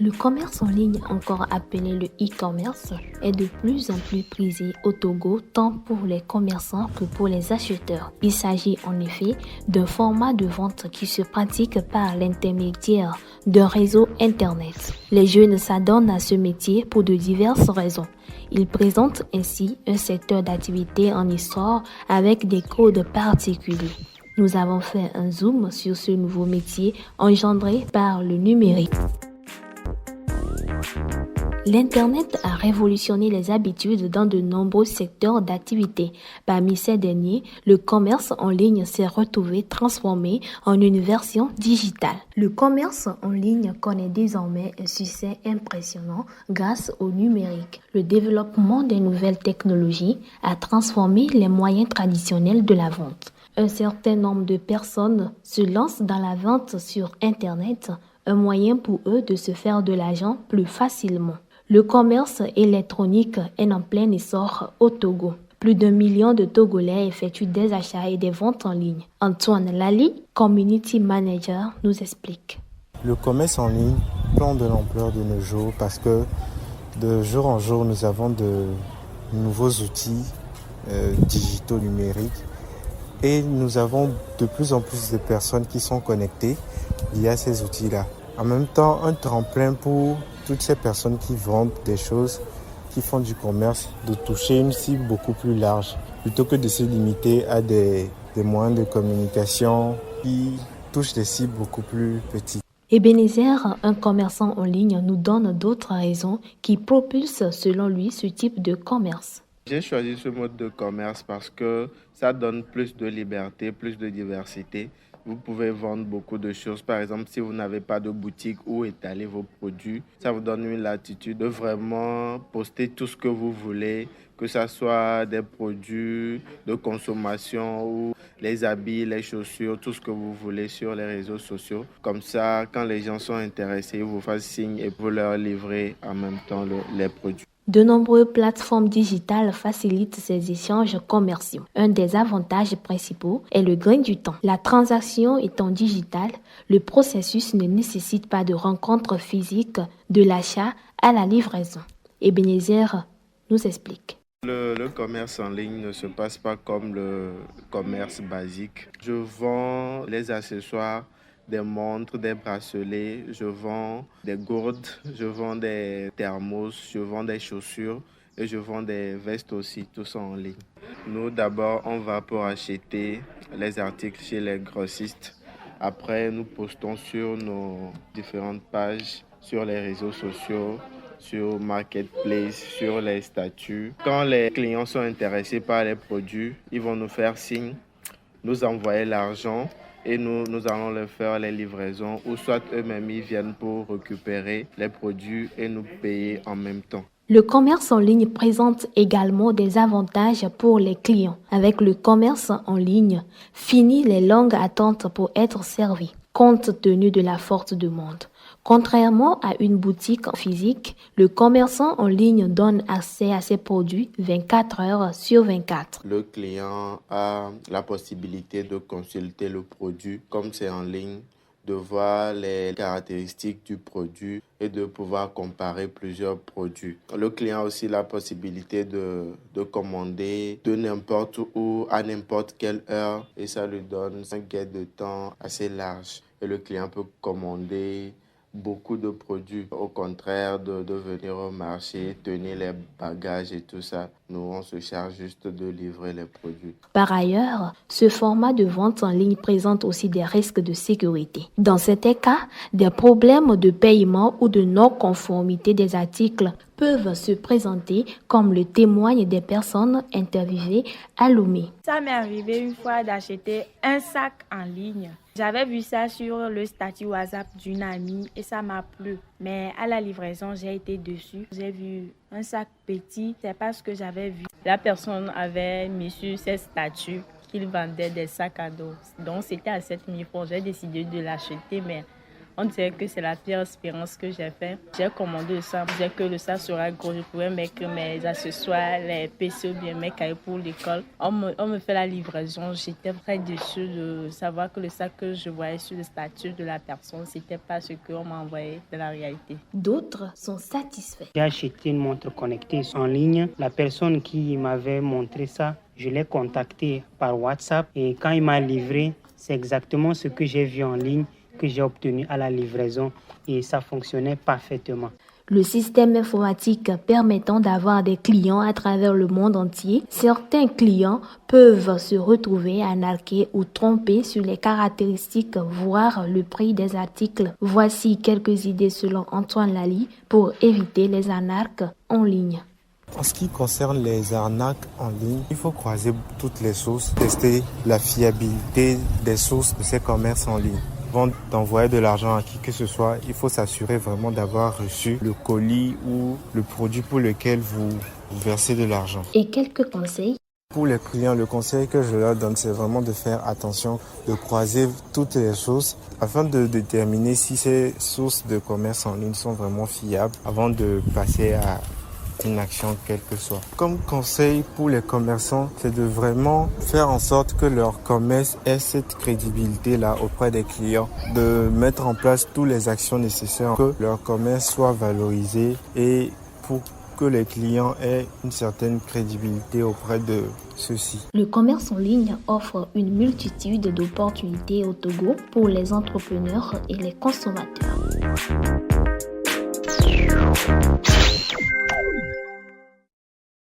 Le commerce en ligne, encore appelé le e-commerce, est de plus en plus prisé au Togo tant pour les commerçants que pour les acheteurs. Il s'agit en effet d'un format de vente qui se pratique par l'intermédiaire d'un réseau Internet. Les jeunes s'adonnent à ce métier pour de diverses raisons. Ils présentent ainsi un secteur d'activité en histoire avec des codes particuliers. Nous avons fait un zoom sur ce nouveau métier engendré par le numérique. L'Internet a révolutionné les habitudes dans de nombreux secteurs d'activité. Parmi ces derniers, le commerce en ligne s'est retrouvé transformé en une version digitale. Le commerce en ligne connaît désormais un succès impressionnant grâce au numérique. Le développement des nouvelles technologies a transformé les moyens traditionnels de la vente. Un certain nombre de personnes se lancent dans la vente sur Internet, un moyen pour eux de se faire de l'argent plus facilement. Le commerce électronique est en plein essor au Togo. Plus d'1 million de Togolais effectuent des achats et des ventes en ligne. Antoine Lali, Community Manager, nous explique. Le commerce en ligne prend de l'ampleur de nos jours parce que de jour en jour, nous avons de nouveaux outils digitaux numériques et nous avons de plus en plus de personnes qui sont connectées via ces outils-là. En même temps, un tremplin pour toutes ces personnes qui vendent des choses, qui font du commerce, de toucher une cible beaucoup plus large, plutôt que de se limiter à des moyens de communication qui touchent des cibles beaucoup plus petites. Ebenezer, un commerçant en ligne, nous donne d'autres raisons qui propulsent selon lui ce type de commerce. J'ai choisi ce mode de commerce parce que ça donne plus de liberté, plus de diversité. Vous pouvez vendre beaucoup de choses. Par exemple, si vous n'avez pas de boutique où étaler vos produits, ça vous donne une latitude de vraiment poster tout ce que vous voulez, que ce soit des produits de consommation ou les habits, les chaussures, tout ce que vous voulez sur les réseaux sociaux. Comme ça, quand les gens sont intéressés, ils vous fassent signe et vous leur livrez en même temps les produits. De nombreuses plateformes digitales facilitent ces échanges commerciaux. Un des avantages principaux est le gain du temps. La transaction étant digitale, le processus ne nécessite pas de rencontre physique de l'achat à la livraison. Ebenezer nous explique. Le commerce en ligne ne se passe pas comme le commerce basique. Je vends les accessoires, des montres, des bracelets, je vends des gourdes, je vends des thermos, je vends des chaussures et je vends des vestes aussi, tout ça en ligne. Nous, d'abord, on va pour acheter les articles chez les grossistes. Après, nous postons sur nos différentes pages, sur les réseaux sociaux, sur Marketplace, sur les statuts. Quand les clients sont intéressés par les produits, ils vont nous faire signe, nous envoyer l'argent et nous allons leur faire les livraisons ou soit eux-mêmes ils viennent pour récupérer les produits et nous payer en même temps. Le commerce en ligne présente également des avantages pour les clients. Avec le commerce en ligne, fini les longues attentes pour être servis, compte tenu de la forte demande. Contrairement à une boutique physique, le commerçant en ligne donne accès à ses produits 24 heures sur 24. Le client a la possibilité de consulter le produit comme c'est en ligne, de voir les caractéristiques du produit et de pouvoir comparer plusieurs produits. Le client a aussi la possibilité de commander de n'importe où, à n'importe quelle heure et ça lui donne un gain de temps assez large. Et le client peut commander beaucoup de produits. Au contraire de venir au marché, tenir les bagages et tout ça, nous on se charge juste de livrer les produits. Par ailleurs, ce format de vente en ligne présente aussi des risques de sécurité. Dans certains cas, des problèmes de paiement ou de non-conformité des articles peuvent se présenter, comme le témoignent des personnes interviewées à Lomé. Ça m'est arrivé une fois d'acheter un sac en ligne. J'avais vu ça sur le statut WhatsApp d'une amie et ça m'a plu. Mais à la livraison, j'ai été déçue. J'ai vu un sac petit, c'est pas ce que j'avais vu. La personne avait mis sur ses statuts qu'il vendait des sacs à dos. Donc c'était à 7 000 francs. J'ai décidé de l'acheter, mais On dirait que c'est la pire expérience que j'ai faite. J'ai commandé le sac, je disais que le sac sera gros. Je pouvais mettre mes accessoires, les PC ou bien mes cahiers pour l'école. On me fait la livraison. J'étais très déçue de savoir que le sac que je voyais sur le statut de la personne, c'était pas ce qu'on m'a envoyé de la réalité. D'autres sont satisfaits. J'ai acheté une montre connectée en ligne. La personne qui m'avait montré ça, je l'ai contacté par WhatsApp et quand il m'a livré, c'est exactement ce que j'ai vu en ligne que j'ai obtenu à la livraison et ça fonctionnait parfaitement. Le système informatique permettant d'avoir des clients à travers le monde entier, certains clients peuvent se retrouver arnaqués ou trompés sur les caractéristiques, voire le prix des articles. Voici quelques idées selon Antoine Lally pour éviter les arnaques en ligne. En ce qui concerne les arnaques en ligne, il faut croiser toutes les sources, tester la fiabilité des sources de ces commerces en ligne. Avant d'envoyer de l'argent à qui que ce soit, il faut s'assurer vraiment d'avoir reçu le colis ou le produit pour lequel vous versez de l'argent. Et quelques conseils. Pour les clients, le conseil que je leur donne, c'est vraiment de faire attention, de croiser toutes les sources afin de déterminer si ces sources de commerce en ligne sont vraiment fiables avant de passer à une action quelle que soit. Comme conseil pour les commerçants, c'est de vraiment faire en sorte que leur commerce ait cette crédibilité-là auprès des clients, de mettre en place toutes les actions nécessaires pour que leur commerce soit valorisé et pour que les clients aient une certaine crédibilité auprès de ceux-ci. Le commerce en ligne offre une multitude d'opportunités au Togo pour les entrepreneurs et les consommateurs.